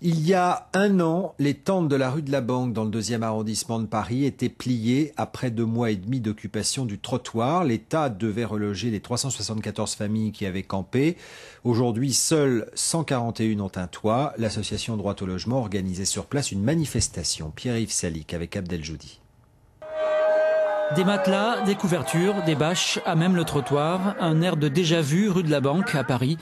Il y a un an, les tentes de la rue de la Banque, dans le 2e arrondissement de Paris, étaient pliées après 2 mois et demi d'occupation du trottoir. L'État devait reloger les 374 familles qui avaient campé. Aujourd'hui, seules 141 ont un toit. L'association Droit au logement organisait sur place une manifestation. Pierre-Yves Salik avec Abdel Joudi. Des matelas, des couvertures, des bâches, à même le trottoir. Un air de déjà-vu rue de la Banque à Paris.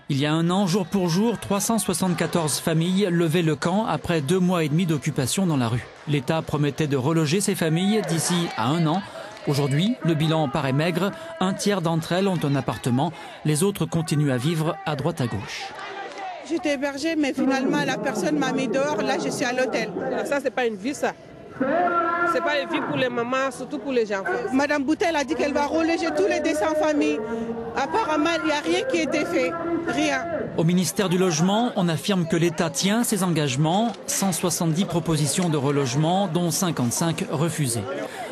Il y a un an, jour pour jour, 374 familles levaient le camp après 2 mois et demi d'occupation dans la rue. L'État promettait de reloger ces familles d'ici à un an. Aujourd'hui, le bilan paraît maigre. Un tiers d'entre elles ont un appartement. Les autres continuent à vivre à droite à gauche. J'étais hébergée, mais finalement, la personne m'a mis dehors. Là, je suis à l'hôtel. Ça, c'est pas une vie, ça. C'est pas une vie pour les mamans, surtout pour les enfants. Madame Boutel a dit qu'elle va reloger tous les 200 familles. Apparemment, il n'y a rien qui a été fait. Rien. Au ministère du Logement, on affirme que l'État tient ses engagements. 170 propositions de relogement, dont 55 refusées.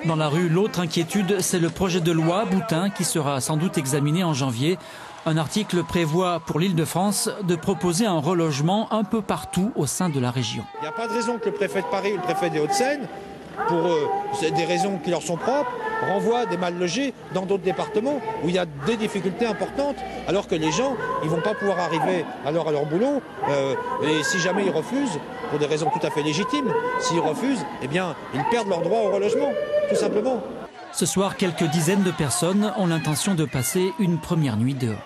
Dans la rue, l'autre inquiétude, c'est le projet de loi Boutin qui sera sans doute examiné en janvier. Un article prévoit pour l'Île-de-France de proposer un relogement un peu partout au sein de la région. Il n'y a pas de raison que le préfet de Paris ou le préfet des Hauts-de-Seine, pour des raisons qui leur sont propres, renvoient des mal logés dans d'autres départements où il y a des difficultés importantes, alors que les gens ils vont pas pouvoir arriver à leur boulot. Et si jamais ils refusent, pour des raisons tout à fait légitimes, s'ils refusent, eh bien, ils perdent leur droit au relogement, tout simplement. Ce soir, quelques dizaines de personnes ont l'intention de passer une première nuit dehors.